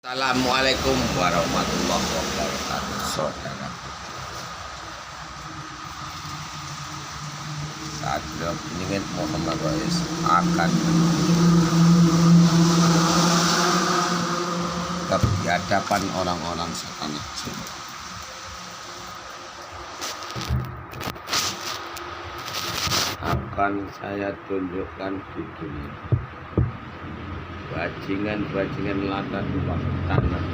Assalamualaikum warahmatullahi wabarakatuh, saudara. Saat beliau peningin Muhammad Rais akan di hadapan orang-orang setanah sini. Akan saya tunjukkan di dunia bajingan-bajingan lata tumpah tanah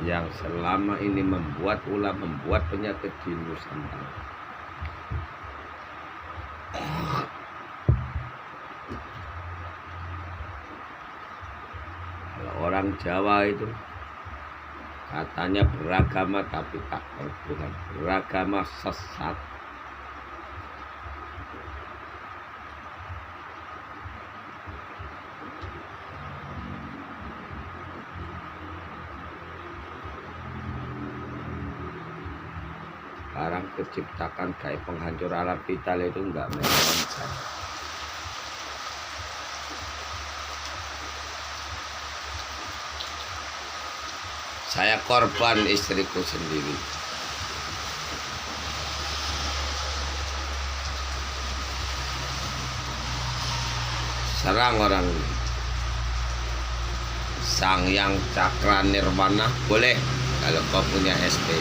yang selama ini membuat penyakit di Nusantara. Kalau orang Jawa itu katanya beragama tapi tak bertuhan, beragama sesat. Sekarang keciptakan kayak penghancur alam vital itu enggak memang saya korban istriku sendiri. Serang orang Sang Yang Cakra Nirwana boleh kalau kau punya SP.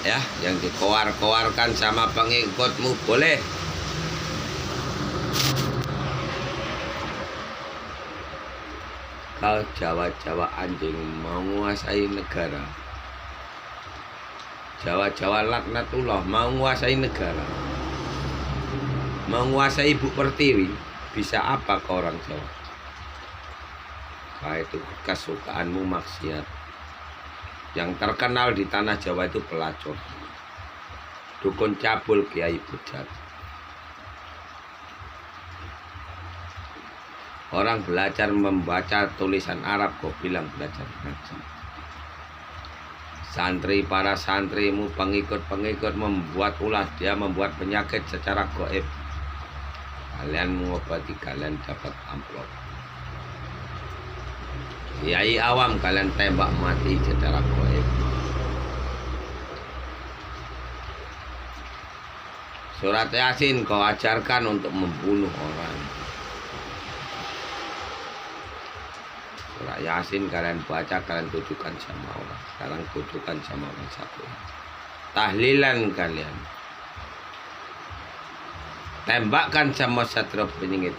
Ya, yang dikoar-koarkan sama pengikutmu boleh. Kau Jawa-Jawa anjing mau menguasai negara. Jawa-Jawa laknatullah mau menguasai negara. Menguasai Ibu Pertiwi, bisa apa kau orang Jawa? Kau itu kesukaanmu maksiat. Yang terkenal di tanah Jawa itu pelacur, dukun cabul, kiai bujat. Orang belajar membaca tulisan Arab kok bilang belajar ngaji. Santri, para santrimu, pengikut-pengikut membuat ulah, dia membuat penyakit secara gaib. Kalian mengobati, kalian dapat amplop. Kiai awam kalian tembak mati secara gaib. Surat Yasin kau ajarkan untuk membunuh orang. Surat Yasin kalian baca, kalian tujukan sama orang. Sekarang tujukan sama orang satu. Tahlilan kalian tembakkan sama Satria Peningit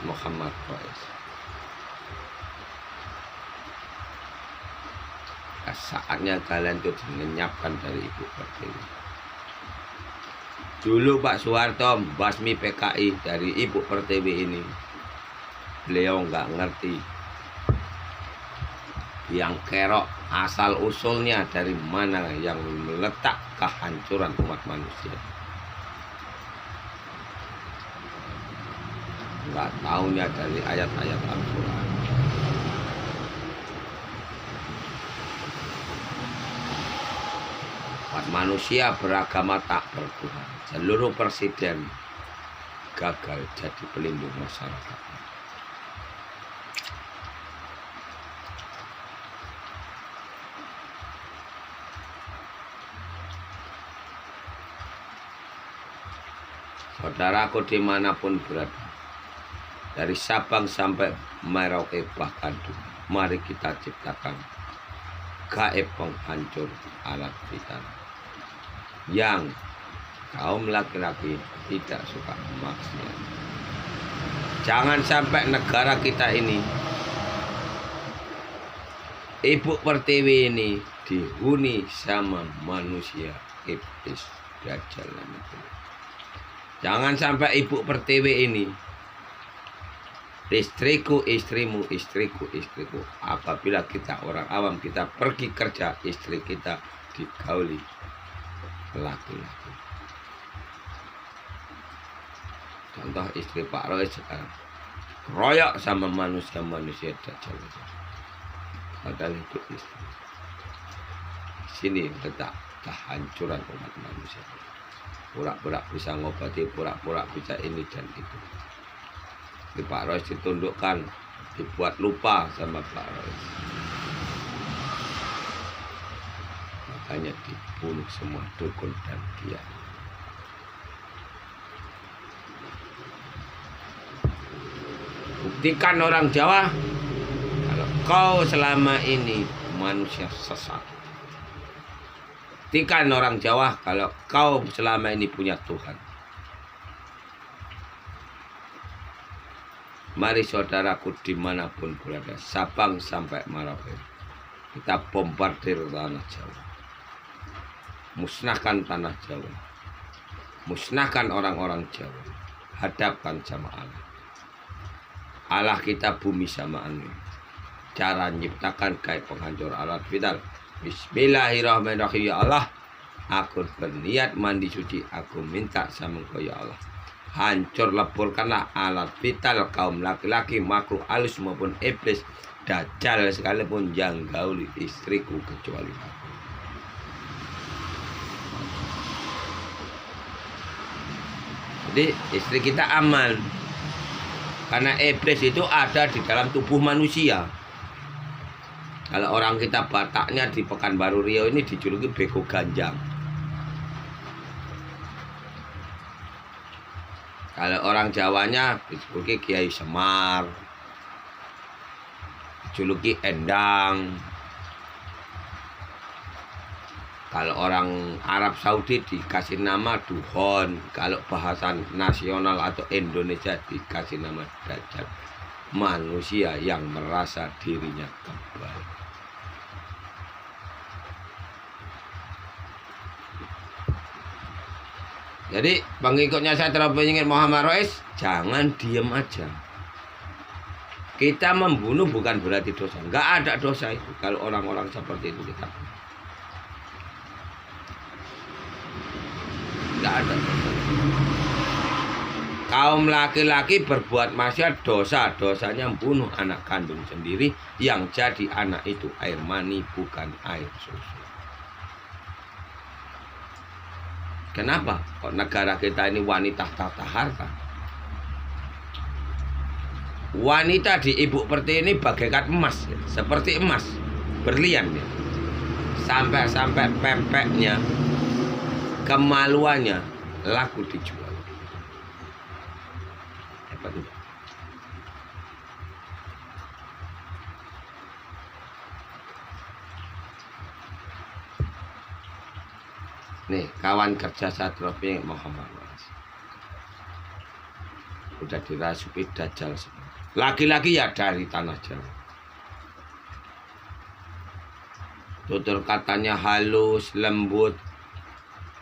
Muhammad Rais. Saatnya kalian tuh menyiapkan dari Ibu Pertiwi. Dulu Pak Soeharto basmi PKI dari Ibu Pertiwi ini. Beliau nggak ngerti yang kerok asal usulnya dari mana yang meletak kehancuran umat manusia. Nggak taunya dari ayat-ayat Al-Quran. Manusia beragama tak bertuhan. Seluruh presiden gagal jadi pelindung masyarakat. Saudaraku dimanapun berada, dari Sabang sampai Merauke bahkan dunia, mari kita ciptakan gaib penghancur alat vital yang kaum laki-laki tidak suka maksiat. Jangan sampai negara kita ini, Ibu Pertiwi ini dihuni sama manusia iblis dajjal. Jangan sampai Ibu Pertiwi ini, istriku, istrimu, istriku, istriku. Apabila kita orang awam, kita pergi kerja, istri kita digauli laki-laki. Contoh istri Pak Roy sekarang royok sama manusia-manusia dajjal. Padahal itu istri. Sini letak kehancuran umat manusia. Pura-pura bisa ngobati, pura-pura bisa ini dan itu. Di Pak Roy ditundukkan dibuat lupa sama Pak Rois. Makanya dibunuh semua dukun dan kiai. Buktikan orang Jawa kalau kau selama ini manusia sesat. Buktikan orang Jawa kalau kau selama ini punya Tuhan. Mari saudaraku dimanapun berada, Sabang sampai Merauke, kita bombardir tanah Jawa. Musnahkan tanah Jawa. Musnahkan orang-orang Jawa. Hadapkan sama Allah. Allah kita bumi sama angin. Cara menciptakan kayak penghancur alat vital. Bismillahirrahmanirrahim. Ya Allah, aku berniat mandi suci. Aku minta sama Engkau ya Allah. Hancur leburkanlah alat vital kaum laki-laki, makhluk halus maupun iblis, dajjal sekalipun yang gauli istriku kecuali aku. Jadi istri kita aman karena iblis itu ada di dalam tubuh manusia. Kalau orang kita Bataknya di Pekanbaru Riau ini dijuluki beko ganjang. Kalau orang Jawanya dijuluki Kiai Semar, dijuluki Endang. Kalau orang Arab Saudi dikasih nama Duhon. Kalau bahasa nasional atau Indonesia dikasih nama Dajjal. Manusia yang merasa dirinya kebal. Jadi pengikutnya Satrio Piningit Muhammad Rois, jangan diem aja. Kita membunuh bukan berarti dosa. Nggak ada dosa itu kalau orang-orang seperti itu kita. Nggak ada dosa. Kaum laki-laki berbuat maksiat dosa. Dosanya membunuh anak kandung sendiri yang jadi anak itu air mani bukan air susu. Kenapa? Kok negara kita ini wanita tata harta? Wanita di Ibu Pertiwi ini bagaikan emas, ya. Seperti emas, berlian ya. Sampai-sampai pempeknya, kemaluannya laku dijual. Hebat itu. Nih, kawan kerja Satrio Piningit Muhammad Rois. Udah dirasuki dajjal semua. Laki-laki ya dari tanah Jawa. Tutur katanya halus, lembut,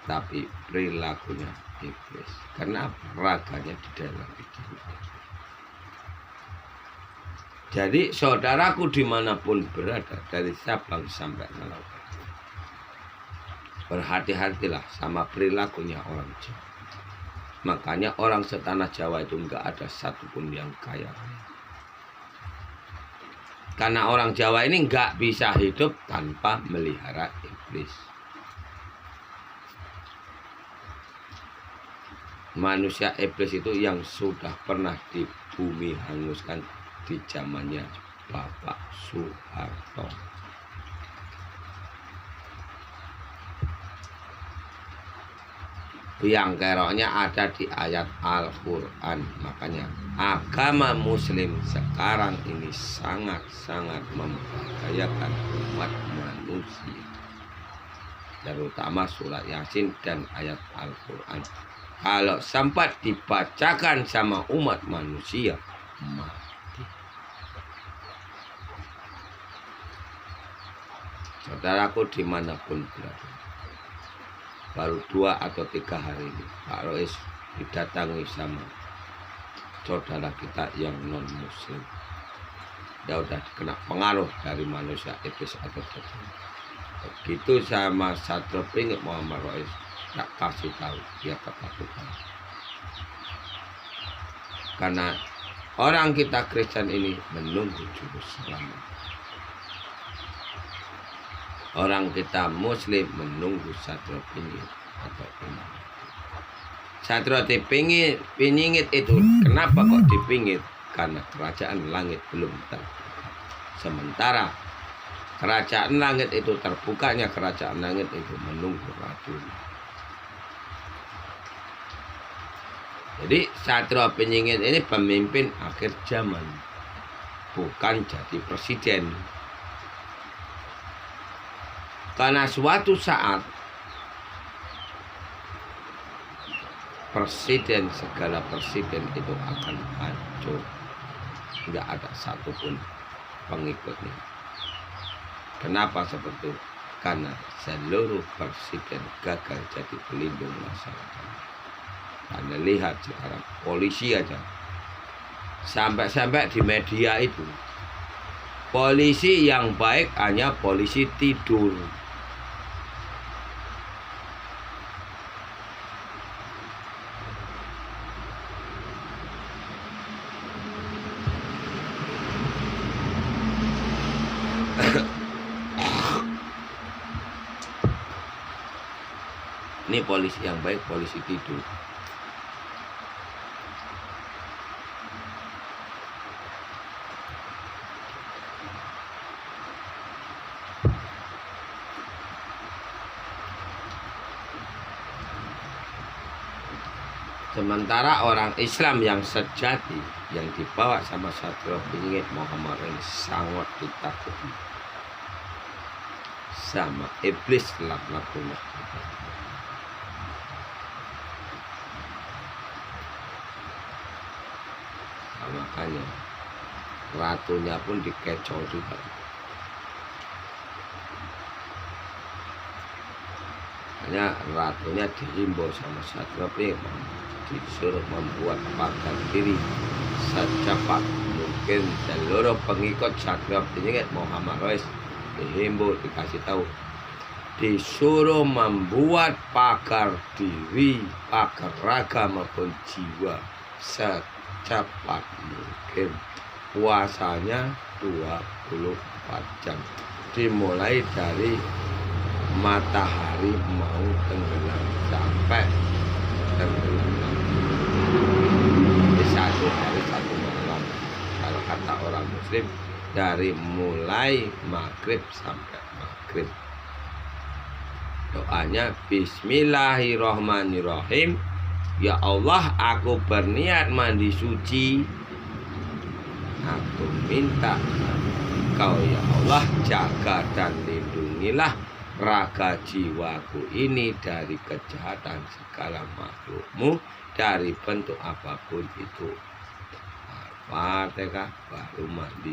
tapi perilakunya iblis. Karena raganya di dalam itu. Jadi saudaraku dimanapun berada, dari Sabang sampai Merauke, berhati-hatilah sama perilakunya orang Jawa. Makanya orang setanah Jawa itu enggak ada satupun yang kaya. Karena orang Jawa ini enggak bisa hidup tanpa melihara iblis. Manusia iblis itu yang sudah pernah di bumi hanguskan di zamannya Bapak Soeharto. Yang keroknya ada di ayat Al-Quran. Makanya agama muslim sekarang ini sangat-sangat membahayakan umat manusia, terutama surat Yasin dan ayat Al-Quran. Kalau sempat dibacakan sama umat manusia, mati. Saudaraku dimanapun berada, baru 2 atau 3 hari ini Pak Rois didatangi sama saudara kita yang non muslim. Dia udah kena pengaruh dari manusia iblis atau dajjal. Begitu sama Satrio Piningit Muhammad Rois tak kasih tahu, dia ketakutan. Karena orang kita Kristen ini menunggu juru selamat. Orang kita muslim menunggu Satrio Piningit atau Satrio Piningit itu kenapa kok dipingit? karena kerajaan langit belum terbuka. Sementara kerajaan langit itu terbukanya, kerajaan langit itu menunggu ratunya. Jadi Satrio Piningit ini pemimpin akhir zaman, bukan jadi presiden. Karena suatu saat segala presiden itu akan hancur, tidak ada satupun pengikutnya. Kenapa seperti itu? Karena seluruh presiden gagal jadi pelindung masyarakat. Anda lihat sekarang polisi aja, sampai di media itu polisi yang baik hanya polisi tidur. Ini polisi yang baik, polisi tidur. Sementara orang Islam yang sejati, yang dibawa sama Satrio Piningit Muhammad ini sangat ditakuti sama iblis laknatullah. Makanya ratunya pun dikecoh juga. Hanya ratunya dihimbau sama Satrio Piningit, disuruh membuat pagar diri secepat mungkin. Seluruh pengikut Satrio Piningit Muhammad Rais dihimbau, dikasih tahu, disuruh membuat pagar diri, pagar raga maupun jiwa secepat mungkin. Puasanya 24 jam, dimulai dari matahari mau tenggelam sampai tenggelam. Di satu hari satu malam, kalau kata orang Muslim, dari mulai maghrib sampai maghrib. Doanya Bismillahirrahmanirrahim. Ya Allah, aku berniat mandi suci. Aku minta Kau ya Allah jaga dan lindungilah raga jiwaku ini dari kejahatan segala makhlukmu, dari bentuk apapun itu. Al-Fatihah, baru mandi.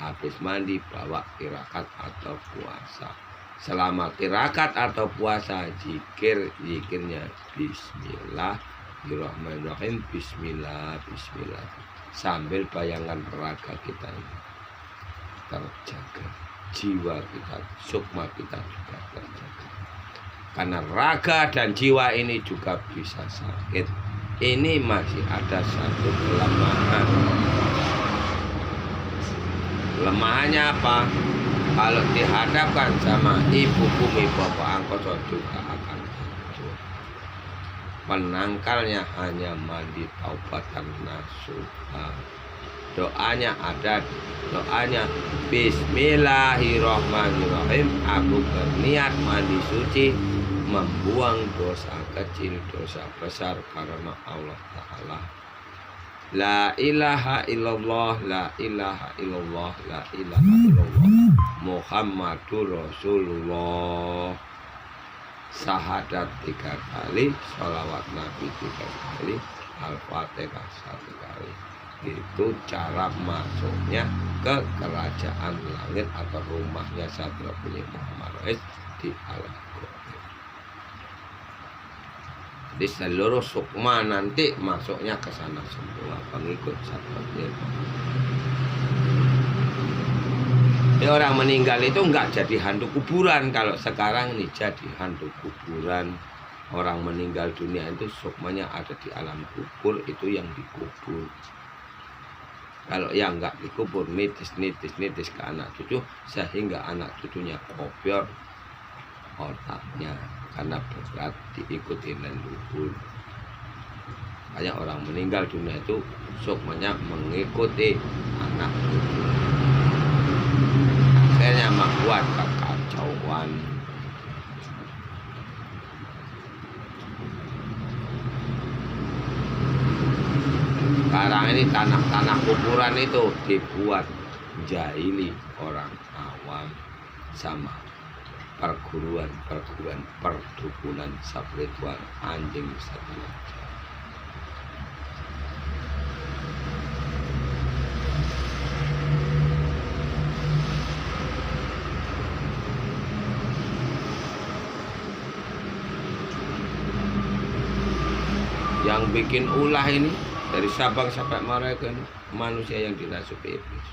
Habis mandi bawa tirakat atau puasa. Selama tirakat atau puasa, zikirnya Bismillahirrahmanirrahim, Bismillah, Bismillah. Sambil bayangkan raga kita ini terjaga, jiwa kita, sukma kita juga terjaga. Karena raga dan jiwa ini juga bisa sakit. Ini masih ada satu kelemahan. Kelemahannya apa? Kalau dihadapkan sama ibu bumi bapak angkoso juga akan hancur. Penangkalnya hanya mandi taubatan nasuha. Doanya ada, doanya Bismillahirrahmanirrahim. Aku berniat mandi suci, membuang dosa kecil, dosa besar karena Allah Ta'ala. La ilaha illallah, la ilaha illallah, la ilaha illallah, Muhammadur Rasulullah. Syahadat 3 kali, sholawat Nabi 3 kali, Al-Fatihah 1 kali. Itu cara masuknya ke kerajaan langit atau rumahnya Satrio Piningit Muhammad Rais di alam goib. Di seluruh sukma nanti masuknya ke sana semua pengikut Satrio Piningit. Jadi orang meninggal itu enggak jadi hantu kuburan. Kalau sekarang ini jadi hantu kuburan. Orang meninggal dunia itu sukmanya ada di alam kubur, itu yang dikubur. Kalau yang enggak dikubur, nitis ke anak cucu, sehingga anak cucunya kopior otaknya karena berat diikuti leluhur. Banyak orang meninggal dunia itu sukmanya mengikuti anak cucu. Akhirnya membuat kekacauan. Sekarang ini tanah-tanah kuburan itu dibuat jahili orang awam sama perguruan perdukunan spiritual anjing satu. Yang bikin ulah ini dari Sabang sampai Merauke ini manusia yang dirasuki iblis.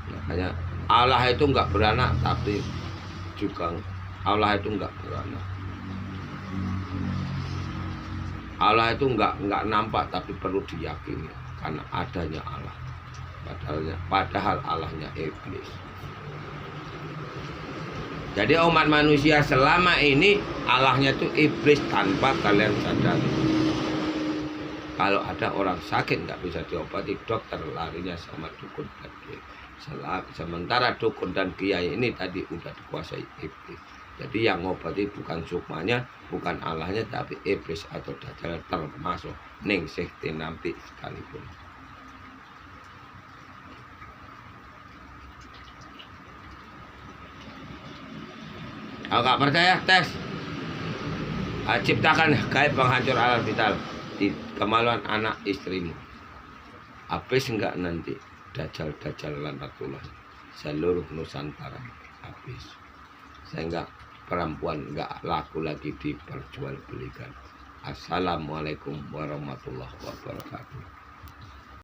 Makanya Allah itu enggak beranak, tapi juga Allah itu enggak beranak. Allah itu enggak nampak, tapi perlu diyakini karena adanya Allah. Padahal Allahnya iblis. Jadi umat manusia selama ini Allahnya itu iblis tanpa kalian sadari. Kalau ada orang sakit nggak bisa diobati, dokter larinya sama dukun dan kiai. Sementara dukun dan kiai ini tadi udah dikuasai iblis. Jadi yang ngobati bukan sukmanya, bukan Allahnya, tapi iblis atau dajjal, termasuk Ningsih Tinampi sekalipun. Kalau nggak percaya, tes. Ciptakan gaib penghancur alam vital di kemaluan anak istrimu. Habis enggak nanti dajjal lanatullah seluruh Nusantara habis. Sehingga perempuan enggak laku lagi diperjualbelikan. Assalamualaikum warahmatullahi wabarakatuh.